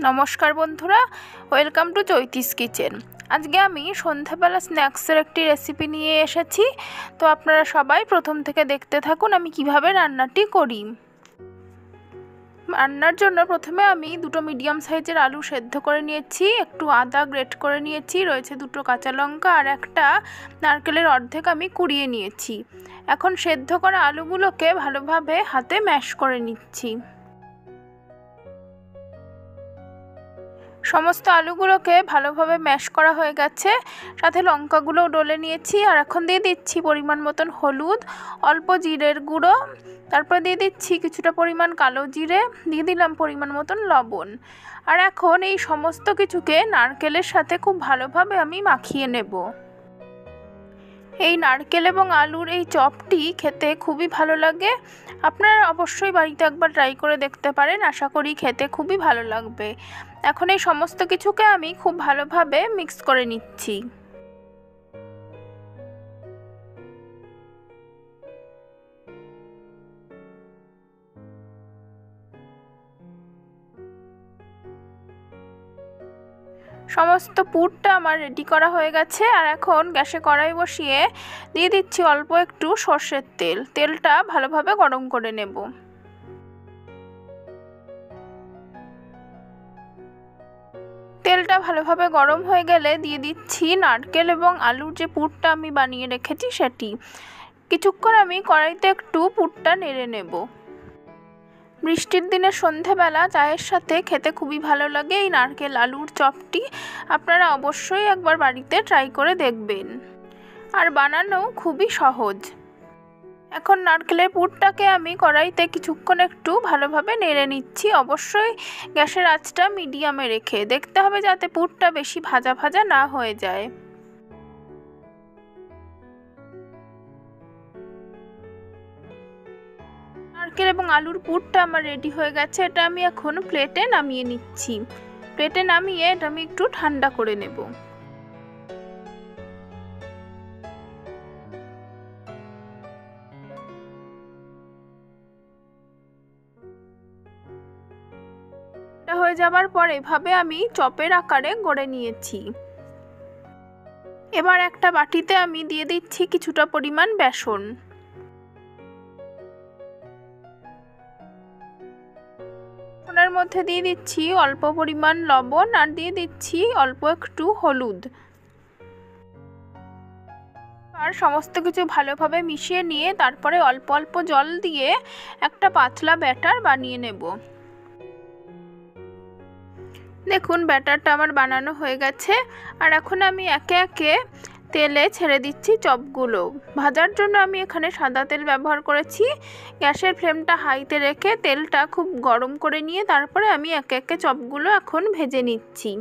নমস্কার বন্ধুরা, welcome to চৈতিস kitchen. আজকে আমি সন্ধ্যাবেলা স্ন্যাক্সের একটি রেসিপি নিয়ে এসেছি। তো আপনারা সবাই প্রথম থেকে দেখতে থাকুন আমি কিভাবে রান্নাটি করি। রান্নার জন্য প্রথমে আমি দুটো মিডিয়াম সাইজের আলু সেদ্ধ করে নিয়েছি, একটু আদা গ্রেট করে নিয়েছি, রয়েছে দুটো কাঁচা লঙ্কা আর একটা নারকেলের অর্ধেক আমি কুড়িয়ে নিয়েছি। এখন সেদ্ধ করা আলুগুলোকে ভালোভাবে হাতে ম্যাশ করে নিচ্ছি। সমস্ত আলুগুলোকে ভালোভাবে ম্যাশ করা হয়ে গেছে, সাথে লঙ্কাগুলোও ডলে নিয়েছি। আর এখন দিয়ে দিচ্ছি পরিমাণ মতন হলুদ, অল্প জিরের গুঁড়ো, তারপর দিয়ে দিচ্ছি কিছুটা পরিমাণ কালো জিরে, দিয়ে দিলাম পরিমাণ মতন লবণ। আর এখন এই সমস্ত কিছুকে নারকেলের সাথে খুব ভালোভাবে আমি মাখিয়ে নেব। এই নারকেল এবং আলুর এই চপটি খেতে খুবই ভালো লাগে। আপনারা অবশ্যই বাড়িতে একবার ট্রাই করে দেখতে পারেন, আশা করি খেতে খুবই ভালো লাগবে। এখন এই সমস্ত কিছুকে আমি খুব ভালোভাবে মিক্স করে নিচ্ছি। সমস্ত পুরটা আমার রেডি করা হয়ে গেছে। আর এখন গ্যাসে কড়াই বসিয়ে দিয়ে দিচ্ছি অল্প একটু সর্ষের তেল। তেলটা ভালোভাবে গরম করে নেব। তেলটা ভালোভাবে গরম হয়ে গেলে দিয়ে দিচ্ছি নারকেল এবং আলুর যে পুরটা আমি বানিয়ে রেখেছি সেটি। কিছুক্ষণ আমি কড়াইতে একটু পুরটা নেড়ে নেব। বৃষ্টির দিনে সন্ধেবেলা চায়ের সাথে খেতে খুবই ভালো লাগে এই নারকেল আলুর চপটি। আপনারা অবশ্যই একবার বাড়িতে ট্রাই করে দেখবেন, আর বানানো খুবই সহজ। এখন নারকেলের পুরটাকে আমি কড়াইতে কিছুক্ষণ একটু ভালোভাবে নেড়ে নিচ্ছি। অবশ্যই গ্যাসের আঁচটা মিডিয়ামে রেখে দেখতে হবে যাতে পুরটা বেশি ভাজা ভাজা না হয়ে যায়। নারকেল এবং আলুর পুরটা আমার রেডি হয়ে গেছে। এটা আমি এখন প্লেটে নামিয়ে নিচ্ছি। প্লেটে নামিয়ে এটা আমি একটু ঠান্ডা করে নেব। এটা হয়ে যাবার পর এভাবে আমি চপের আকারে গড়ে নিয়েছি। এবার একটা বাটিতে আমি দিয়ে দিচ্ছি কিছুটা পরিমাণ বেসন। বেসনের মধ্যে দিয়ে দিচ্ছি অল্প পরিমাণ লবণ আর দিয়ে দিচ্ছি অল্প একটু হলুদ। আর সমস্ত কিছু ভালোভাবে মিশিয়ে নিয়ে তারপরে অল্প অল্প জল দিয়ে একটা পাতলা ব্যাটার বানিয়ে নেব। দেখুন ব্যাটারটা আমার বানানো হয়ে গেছে। আর এখন আমি একে একে তেলে ছেড়ে দিচ্ছি চপগুলো। ভাজার জন্য আমি এখানে সাদা তেল ব্যবহার করেছি। গ্যাসের ফ্লেমটা হাইতে রেখে তেলটা খুব গরম করে নিয়ে তারপরে আমি একে একে চপগুলো এখন ভেজে নিচ্ছি।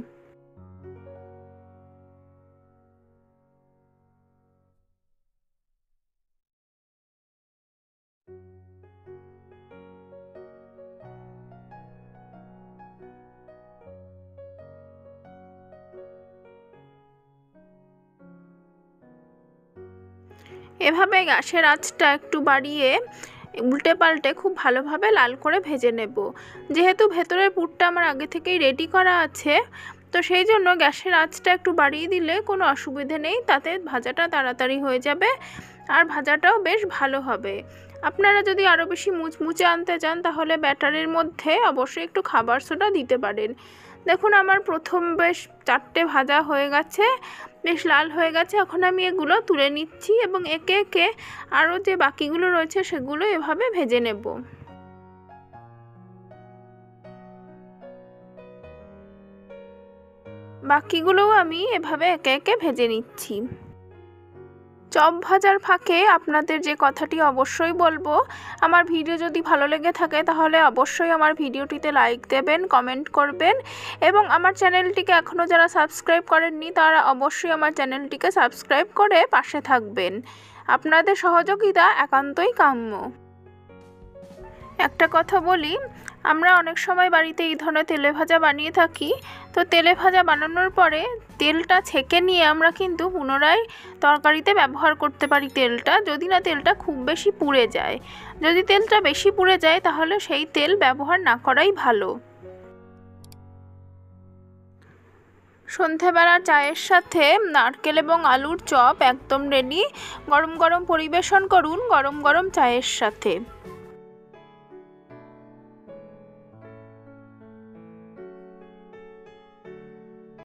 এভাবে গ্যাসের আঁচটা একটু বাড়িয়ে উল্টে পাল্টে খুব ভালোভাবে লাল করে ভেজে নেব। যেহেতু ভেতরের পুরটা আমার আগে থেকেই রেডি করা আছে, তো সেই জন্য গ্যাসের আঁচটা একটু বাড়িয়ে দিলে কোনো অসুবিধে নেই, তাতে ভাজাটা তাড়াতাড়ি হয়ে যাবে আর ভাজাটাও বেশ ভালো হবে। আপনারা যদি আরও বেশি মুচমুচে আনতে চান তাহলে ব্যাটারের মধ্যে অবশ্যই একটু খাবার সোডা দিতে পারেন। দেখুন আমার প্রথম বেশ 4টে ভাজা হয়ে গেছে, বেশ লাল হয়ে গেছে। এখন আমি এগুলো তুলে নিচ্ছি এবং একে একে আরও যে বাকিগুলো রয়েছে সেগুলো এভাবে ভেজে নেব। বাকিগুলোও আমি এভাবে একে একে ভেজে নিচ্ছি। চপ ভাজার ফাঁকে আপনাদের যে কথাটি অবশ্যই বলবো, আমার ভিডিও যদি ভালো লেগে থাকে তাহলে অবশ্যই আমার ভিডিওটিতে লাইক দেবেন, কমেন্ট করবেন এবং আমার চ্যানেলটিকে এখনও যারা সাবস্ক্রাইব করেননি তারা অবশ্যই আমার চ্যানেলটিকে সাবস্ক্রাইব করে পাশে থাকবেন। আপনাদের সহযোগিতা একান্তই কাম্য। একটা কথা বলি, আমরা অনেক সময় বাড়িতে এই ধরনের তেলে ভাজা বানিয়ে থাকি। তো তেলে ভাজা বানানোর পরে তেলটা ছেঁকে নিয়ে আমরা কিন্তু পুনরায় তরকারিতে ব্যবহার করতে পারি তেলটা, যদি না তেলটা খুব বেশি পুড়ে যায়। যদি তেলটা বেশি পুড়ে যায় তাহলে সেই তেল ব্যবহার না করাই ভালো। সন্ধেবেলা চায়ের সাথে নারকেল এবং আলুর চপ একদম রেডি। গরম গরম পরিবেশন করুন গরম গরম চায়ের সাথে।